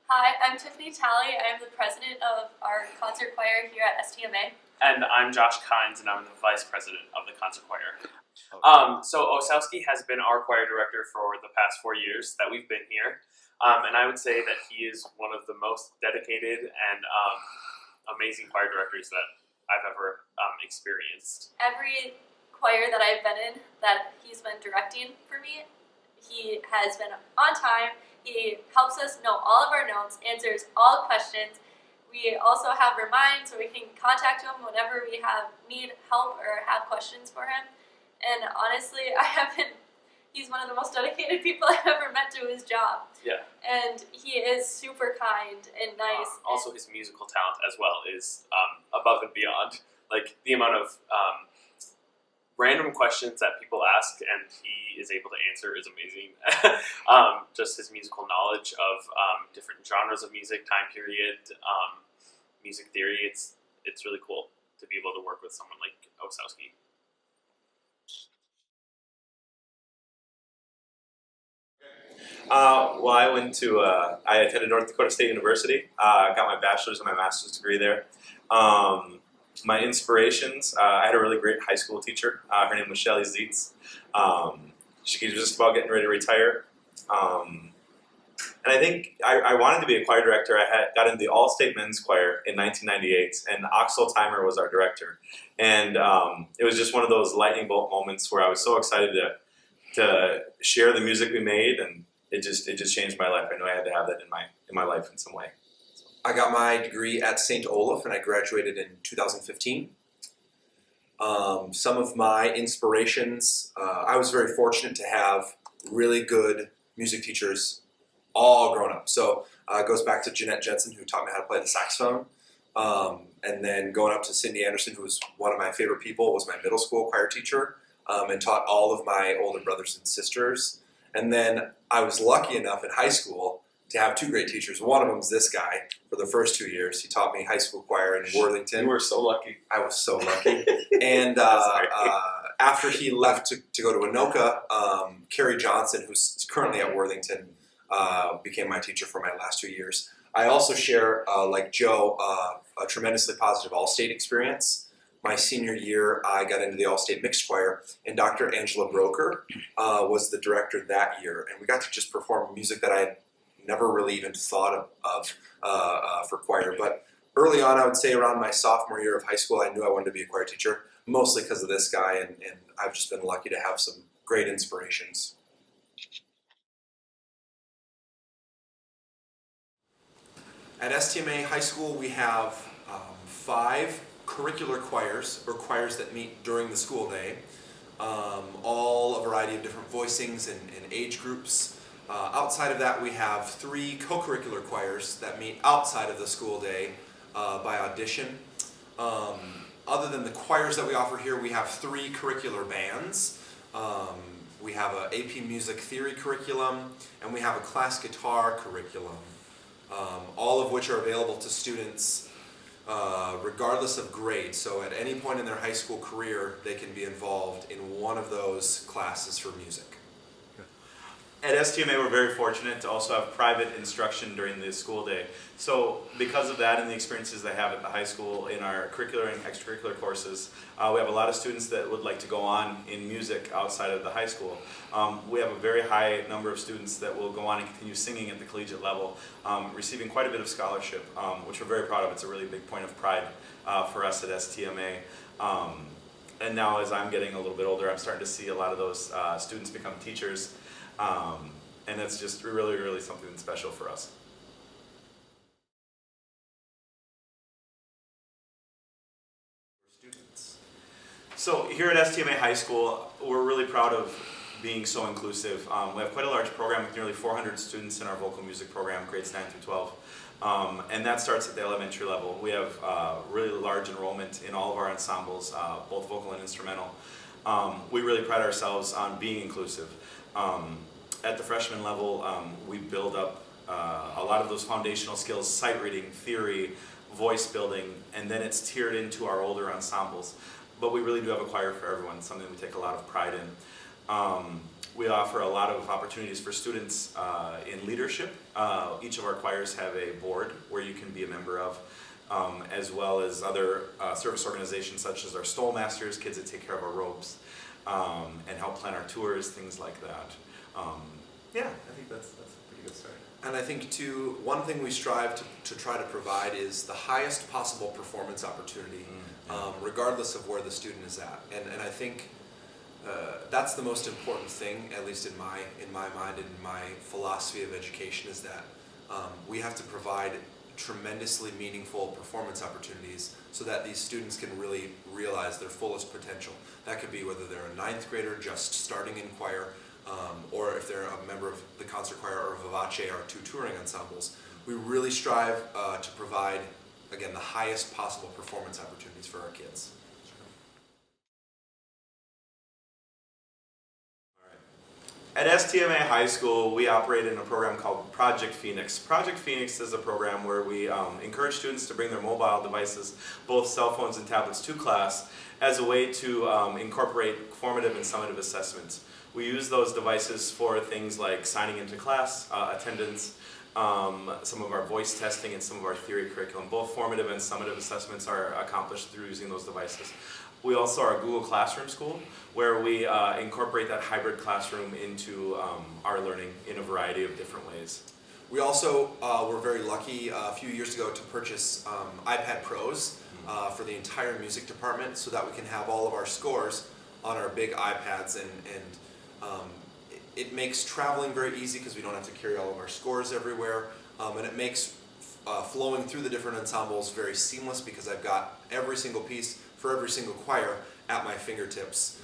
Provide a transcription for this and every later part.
Hi, I'm Tiffany Talley. I am the president of our concert choir here at Stma. And I'm Josh Kynes, and I'm the vice president of the concert choir. So Osowski has been our choir director for the past 4 years that we've been here. And I would say that he is one of the most dedicated and amazing choir directors that I've ever experienced. Every choir that I've been in that he's been directing for me, he has been on time. He helps us know all of our notes, answers all questions. We also have Remind, so we can contact him whenever we need help or have questions for him. And honestly, he's one of the most dedicated people I've ever met to his job. Yeah. And he is super kind and nice. Also, his musical talent as well is above and beyond. Like, the amount of random questions that people ask and he is able to answer is amazing. Just his musical knowledge of different genres of music, time period, music theory, it's really cool to be able to work with someone like Osowski. Well, I attended North Dakota State University. Got my bachelor's and my master's degree there. My inspirations, I had a really great high school teacher. Her name was Shelly Zietz. She was just about getting ready to retire. And I think I wanted to be a choir director. I got into the All-State Men's Choir in 1998, and Axel Timer was our director. And it was just one of those lightning bolt moments where I was so excited to share the music we made, and it just changed my life. I know I had to have that in my life in some way. I got my degree at St. Olaf, and I graduated in 2015. Some of my inspirations, I was very fortunate to have really good music teachers all growing up. So it goes back to Jeanette Jensen, who taught me how to play the saxophone. And then going up to Cindy Anderson, who was one of my favorite people, was my middle school choir teacher, and taught all of my older brothers and sisters. And then I was lucky enough in high school to have two great teachers. One of them is this guy for the first 2 years. He taught me high school choir in Worthington. You were so lucky. I was so lucky. And after he left to go to Anoka, Carrie Johnson, who's currently at Worthington, became my teacher for my last 2 years. I also share, like Joe, a tremendously positive All-State experience. My senior year, I got into the All-State Mixed Choir, and Dr. Angela Broker was the director that year. And we got to just perform music that I had never really even thought of for choir. But early on, I would say around my sophomore year of high school, I knew I wanted to be a choir teacher, mostly because of this guy, and I've just been lucky to have some great inspirations. At Stma High School, we have 5 curricular choirs, or choirs that meet during the school day, all a variety of different voicings and age groups. Outside of that, we have 3 co-curricular choirs that meet outside of the school day by audition. Other than the choirs that we offer here, we have 3 curricular bands. We have an AP Music Theory curriculum, and we have a class guitar curriculum, all of which are available to students regardless of grade. So at any point in their high school career, they can be involved in one of those classes for music. At Stma, we're very fortunate to also have private instruction during the school day. So because of that and the experiences they have at the high school in our curricular and extracurricular courses, we have a lot of students that would like to go on in music outside of the high school. We have a very high number of students that will go on and continue singing at the collegiate level, receiving quite a bit of scholarship, which we're very proud of. It's a really big point of pride for us at Stma. And now as I'm getting a little bit older, I'm starting to see a lot of those students become teachers. And that's just really, really something special for us. Students. So here at Stma High School, we're really proud of being so inclusive. We have quite a large program with nearly 400 students in our vocal music program, grades 9 through 12. And that starts at the elementary level. We have really large enrollment in all of our ensembles, both vocal and instrumental. We really pride ourselves on being inclusive. At the freshman level, we build up a lot of those foundational skills, sight reading, theory, voice building, and then it's tiered into our older ensembles. But we really do have a choir for everyone, something we take a lot of pride in. We offer a lot of opportunities for students in leadership. Each of our choirs have a board where you can be a member of, as well as other service organizations such as our Stole Masters, kids that take care of our robes, and help plan our tours, things like that. Yeah, I think that's a pretty good start. And I think too, one thing we strive to try to provide is the highest possible performance opportunity, regardless of where the student is at. And I think that's the most important thing, at least in my mind and in my philosophy of education, is that we have to provide tremendously meaningful performance opportunities so that these students can really realize their fullest potential. That could be whether they're a ninth grader just starting in choir, or if they're a member of the concert choir or Vivace, our two touring ensembles. We really strive to provide, again, the highest possible performance opportunities for our kids. At STMA High School, we operate in a program called Project Phoenix. Project Phoenix is a program where we encourage students to bring their mobile devices, both cell phones and tablets, to class as a way to incorporate formative and summative assessments. We use those devices for things like signing into class, attendance, some of our voice testing, and some of our theory curriculum. Both formative and summative assessments are accomplished through using those devices. We also are a Google Classroom school, where we incorporate that hybrid classroom into our learning in a variety of different ways. We also were very lucky a few years ago to purchase iPad Pros for the entire music department, so that we can have all of our scores on our big iPads, and it makes traveling very easy because we don't have to carry all of our scores everywhere, and it makes flowing through the different ensembles very seamless because I've got every single piece for every single choir at my fingertips.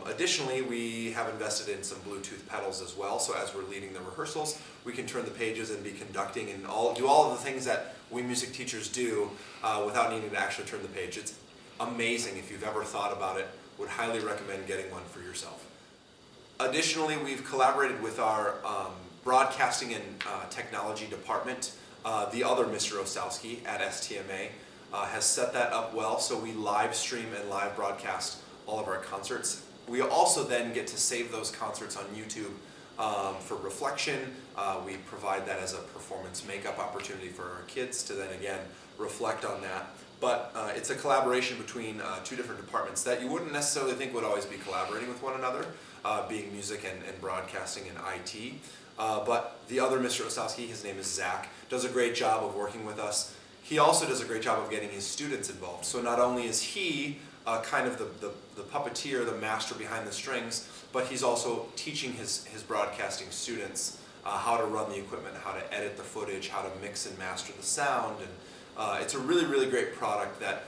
Additionally, we have invested in some Bluetooth pedals as well, so as we're leading the rehearsals, we can turn the pages and be conducting and do all of the things that we music teachers do without needing to actually turn the page. It's amazing. If you've ever thought about it, would highly recommend getting one for yourself. Additionally, we've collaborated with our broadcasting and technology department. The other Mr. Osowski at STMA has set that up well, so we live stream and live broadcast all of our concerts. We also then get to save those concerts on YouTube for reflection. We provide that as a performance makeup opportunity for our kids to then again reflect on that. But it's a collaboration between two different departments that you wouldn't necessarily think would always be collaborating with one another, being music and broadcasting and IT. But the other Mr. Osowski, his name is Zach, does a great job of working with us. He also does a great job of getting his students involved. So not only is he kind of the puppeteer, the master behind the strings, but he's also teaching his broadcasting students how to run the equipment, how to edit the footage, how to mix and master the sound. And it's a really, really great product that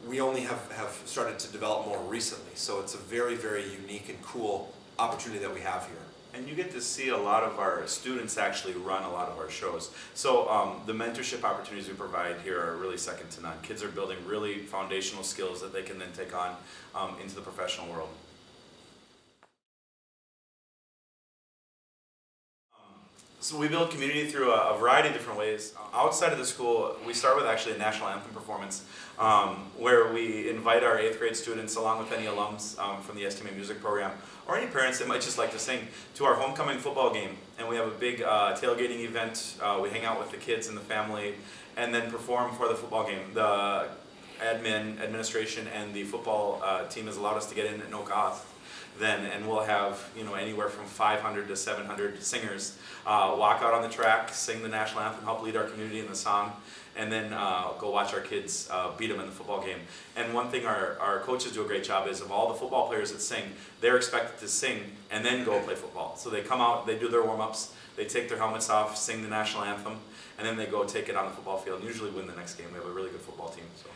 we only have started to develop more recently. So it's a very, very unique and cool opportunity that we have here. And you get to see a lot of our students actually run a lot of our shows. So the mentorship opportunities we provide here are really second to none. Kids are building really foundational skills that they can then take on into the professional world. So we build community through a variety of different ways. Outside of the school, we start with actually a national anthem performance where we invite our 8th grade students, along with any alums from the STMA music program, or any parents that might just like to sing, to our homecoming football game. And we have a big tailgating event. We hang out with the kids and the family, and then perform for the football game. The administration, and the football team has allowed us to get in at no cost then, and we'll have anywhere from 500 to 700 singers walk out on the track, sing the national anthem, help lead our community in the song, and then go watch our kids beat them in the football game. And one thing our coaches do a great job is, of all the football players that sing, they're expected to sing and then go play football. So they come out, they do their warm-ups, they take their helmets off, sing the national anthem, and then they go take it on the football field and usually win the next game. We have a really good football team. So.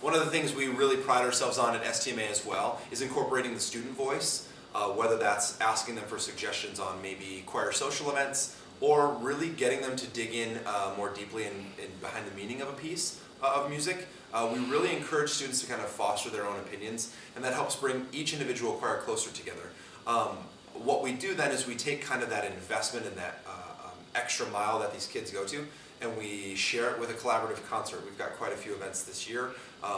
One of the things we really pride ourselves on at STMA as well is incorporating the student voice, whether that's asking them for suggestions on maybe choir social events, or really getting them to dig in more deeply in behind the meaning of a piece of music. We really encourage students to kind of foster their own opinions, and that helps bring each individual choir closer together. What we do then is we take kind of that investment and that extra mile that these kids go to, and we share it with a collaborative concert. We've got quite a few events this year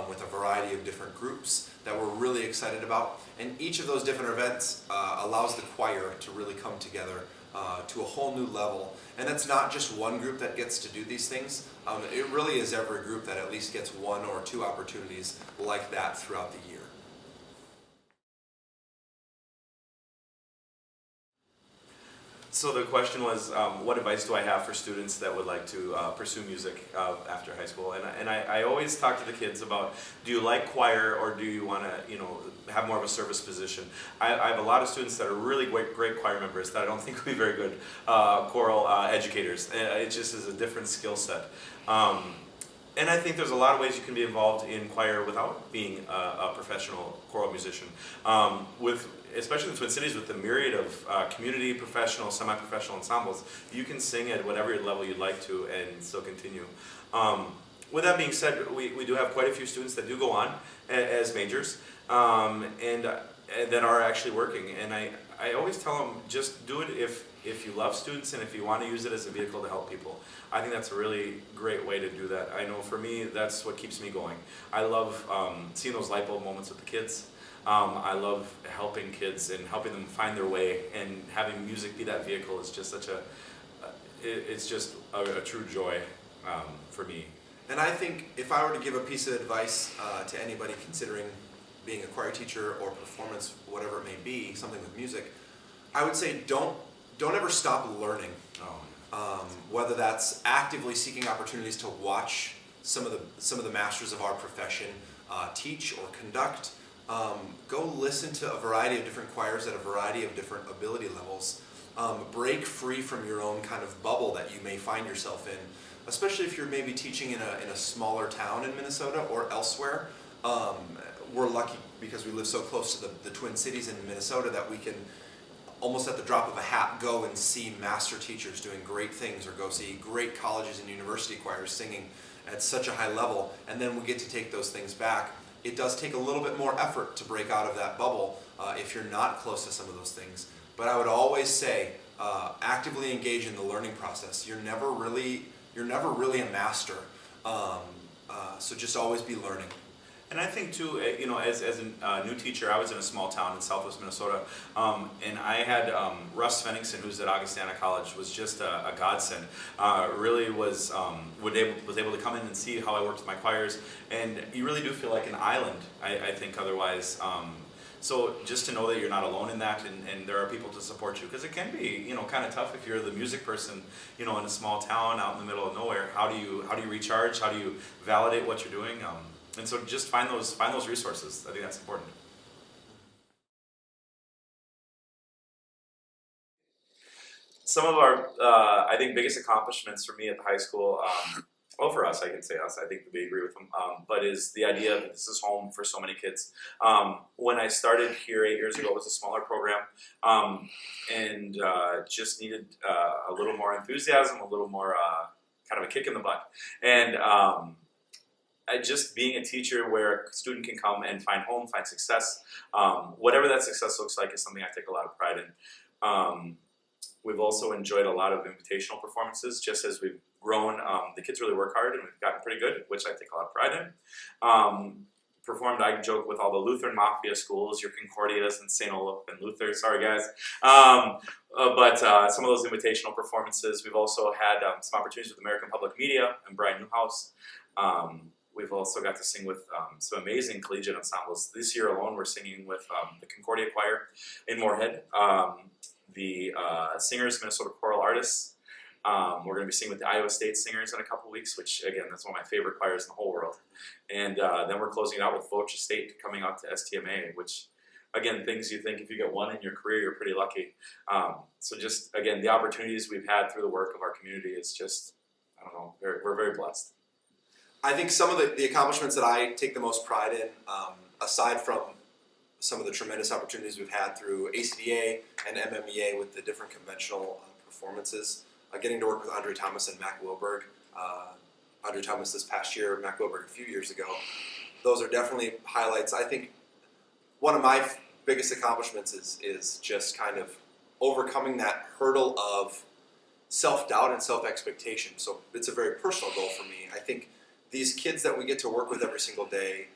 with a variety of different groups that we're really excited about. And each of those different events allows the choir to really come together to a whole new level. And it's not just one group that gets to do these things. It really is every group that at least gets 1 or 2 opportunities like that throughout the year. So the question was, what advice do I have for students that would like to pursue music after high school? And I always talk to the kids about, do you like choir or do you want to, have more of a service position? I have a lot of students that are really great choir members that I don't think would be very good choral educators. It just is a different skill set. And I think there's a lot of ways you can be involved in choir without being a professional choral musician. Especially in the Twin Cities, with the myriad of community, professional, semi-professional ensembles, you can sing at whatever level you'd like to and still continue. With that being said, we do have quite a few students that do go on as majors and that are actually working. And I always tell them, just do it if you love students and if you want to use it as a vehicle to help people. I think that's a really great way to do that. I know for me, that's what keeps me going. I love seeing those light bulb moments with the kids. I love helping kids and helping them find their way, and having music be that vehicle is just it's just a true joy for me. And I think if I were to give a piece of advice to anybody considering being a choir teacher or performance, whatever it may be, something with music, I would say don't ever stop learning. Whether that's actively seeking opportunities to watch some of the masters of our profession teach or conduct. Go listen to a variety of different choirs at a variety of different ability levels. Break free from your own kind of bubble that you may find yourself in, especially if you're maybe teaching in a smaller town in Minnesota or elsewhere. We're lucky because we live so close to the Twin Cities in Minnesota that we can almost at the drop of a hat go and see master teachers doing great things, or go see great colleges and university choirs singing at such a high level, and then we get to take those things back. It does take a little bit more effort to break out of that bubble if you're not close to some of those things. But I would always say, actively engage in the learning process. You're never really a master. So just always be learning. And I think too, as a new teacher, I was in a small town in southwest Minnesota, and I had Russ Fenningson, who's at Augustana College, was just a godsend. Really was able to come in and see how I worked with my choirs, and you really do feel like an island, I think, otherwise. So just to know that you're not alone in that, and there are people to support you, because it can be, kind of tough if you're the music person, in a small town out in the middle of nowhere. How do you recharge? How do you validate what you're doing? And so just find those resources. I think that's important. Some of our, I think, biggest accomplishments for me at the high school, for us, I can say us, I think we agree with them, but is the idea that this is home for so many kids. When I started here 8 years ago, it was a smaller program, and just needed a little more enthusiasm, a little more kind of a kick in the butt. And just being a teacher where a student can come and find home, find success, whatever that success looks like, is something I take a lot of pride in. We've also enjoyed a lot of invitational performances, just as we've grown. The kids really work hard, and we've gotten pretty good, which I take a lot of pride in. Performed, I joke, with all the Lutheran Mafia schools, your Concordias and St. Olaf and Luther, sorry guys. But some of those invitational performances, we've also had some opportunities with American Public Media and Brian Newhouse. We've also got to sing with some amazing collegiate ensembles. This year alone, we're singing with the Concordia Choir in Moorhead, the Singers, Minnesota Choral Artists. We're going to be singing with the Iowa State Singers in a couple weeks, which, again, that's one of my favorite choirs in the whole world. And then we're closing it out with Voce State coming out to STMA, which, again, things you think if you get one in your career, you're pretty lucky. So just, again, the opportunities we've had through the work of our community is just, I don't know, we're very blessed. I think some of the accomplishments that I take the most pride in, aside from some of the tremendous opportunities we've had through ACDA and MMEA with the different conventional performances, getting to work with Andre Thomas and Mac Wilberg. Andre Thomas this past year, Mac Wilberg a few years ago. Those are definitely highlights. I think one of my biggest accomplishments is just kind of overcoming that hurdle of self-doubt and self-expectation. So it's a very personal goal for me. I think these kids that we get to work with every single day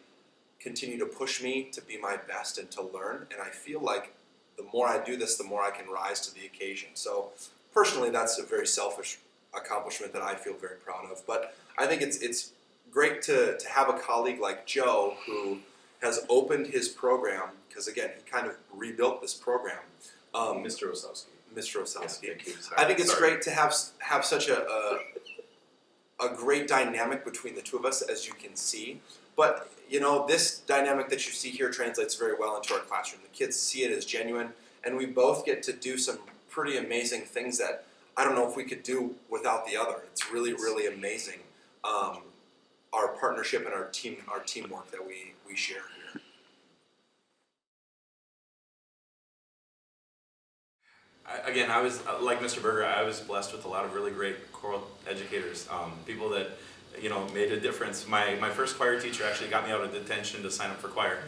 continue to push me to be my best and to learn, and I feel like the more I do this, the more I can rise to the occasion. So personally, that's a very selfish accomplishment that I feel very proud of. But I think it's great to have a colleague like Joe who has opened his program, because again, he kind of rebuilt this program. Mr. Osowski. Mr. Osowski. Yeah, thank you. Sorry. I think it's great to have such a great dynamic between the two of us, as you can see. But you know, this dynamic that you see here translates very well into our classroom. The kids see it as genuine, and we both get to do some pretty amazing things that I don't know if we could do without the other. It's really, really amazing, our partnership and our teamwork that we share here. Again, I was like Mr. Berger. I was blessed with a lot of really great choral educators, people that made a difference. My first choir teacher actually got me out of detention to sign up for choir.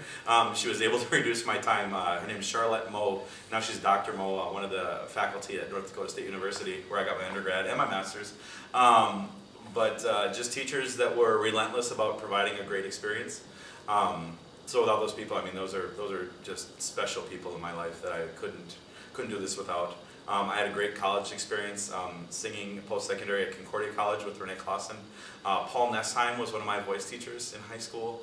She was able to reduce my time. Her name is Charlotte Moe. Now she's Dr. Moe, one of the faculty at North Dakota State University, where I got my undergrad and my master's. But just teachers that were relentless about providing a great experience. So without those people, I mean, those are just special people in my life that I couldn't do this without. I had a great college experience singing post-secondary at Concordia College with Renee Clausen. Paul Nessheim was one of my voice teachers in high school.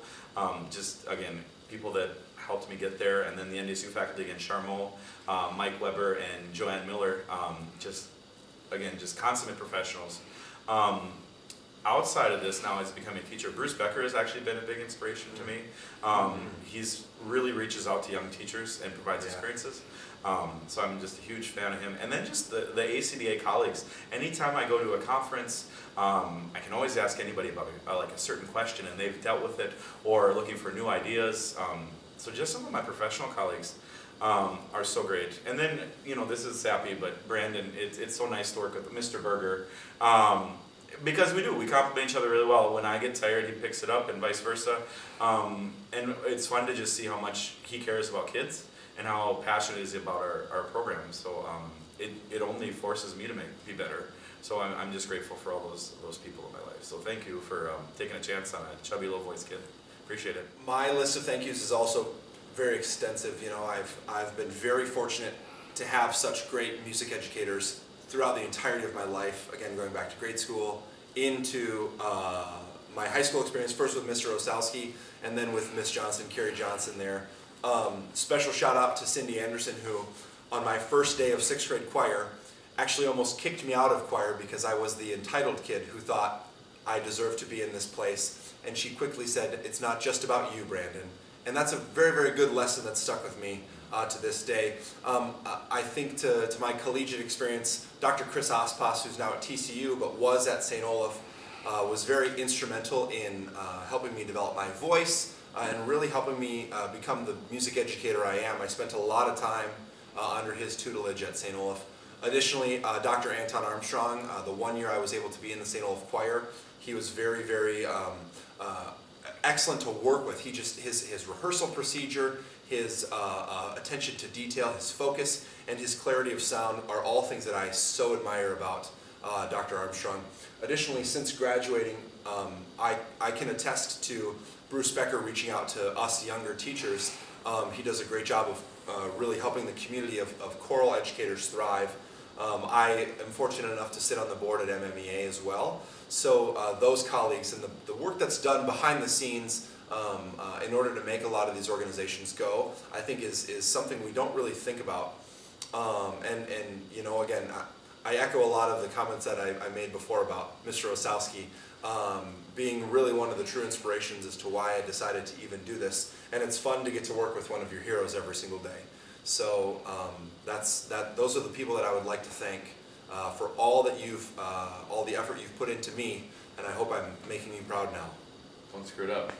Just, again, people that helped me get there. And then the Ndsu Faculty, again, Charmot, Mike Weber, and Joanne Miller. Just consummate professionals. Outside of this now as becoming a teacher, Bruce Becker has actually been a big inspiration to me. He's really reaches out to young teachers and provides experiences. So I'm just a huge fan of him. And then just the ACDA colleagues. Anytime I go to a conference, I can always ask anybody about like a certain question, and they've dealt with it or looking for new ideas. So just some of my professional colleagues are so great. And then, this is sappy, but Brandon, it's so nice to work with Mr. Berger. Because we complement each other really well. When I get tired, he picks it up, and vice versa. And it's fun to just see how much he cares about kids and how passionate he is about our program. So it only forces me to be better. So I'm just grateful for all those people in my life. So thank you for taking a chance on a chubby little voice kid. Appreciate it. My list of thank yous is also very extensive. I've been very fortunate to have such great music educators throughout the entirety of my life, again, going back to grade school, into my high school experience, first with Mr. Osowski, and then with Miss Johnson, Carrie Johnson there. Special shout out to Cindy Anderson, who, on my first day of 6th grade choir, actually almost kicked me out of choir because I was the entitled kid who thought I deserved to be in this place. And she quickly said, "It's not just about you, Brandon." And that's a very, very good lesson that stuck with me to this day. I think to my collegiate experience, Dr. Chris Ospas, who's now at TCU but was at St. Olaf, was very instrumental in helping me develop my voice and really helping me become the music educator I am. I spent a lot of time under his tutelage at St. Olaf. Additionally, Dr. Anton Armstrong, the 1 year I was able to be in the St. Olaf choir, he was very, very excellent to work with. His rehearsal procedure, his attention to detail, his focus, and his clarity of sound are all things that I so admire about Dr. Armstrong. Additionally, since graduating, I can attest to Bruce Becker reaching out to us younger teachers. He does a great job of really helping the community of choral educators thrive. I am fortunate enough to sit on the board at MMEA as well. So those colleagues and the work that's done behind the scenes in order to make a lot of these organizations go, I think is something we don't really think about. And again, I echo a lot of the comments that I made before about Mr. Osowski being really one of the true inspirations as to why I decided to even do this. And it's fun to get to work with one of your heroes every single day. So those are the people that I would like to thank for all the effort you've put into me, and I hope I'm making you proud now. Don't screw it up.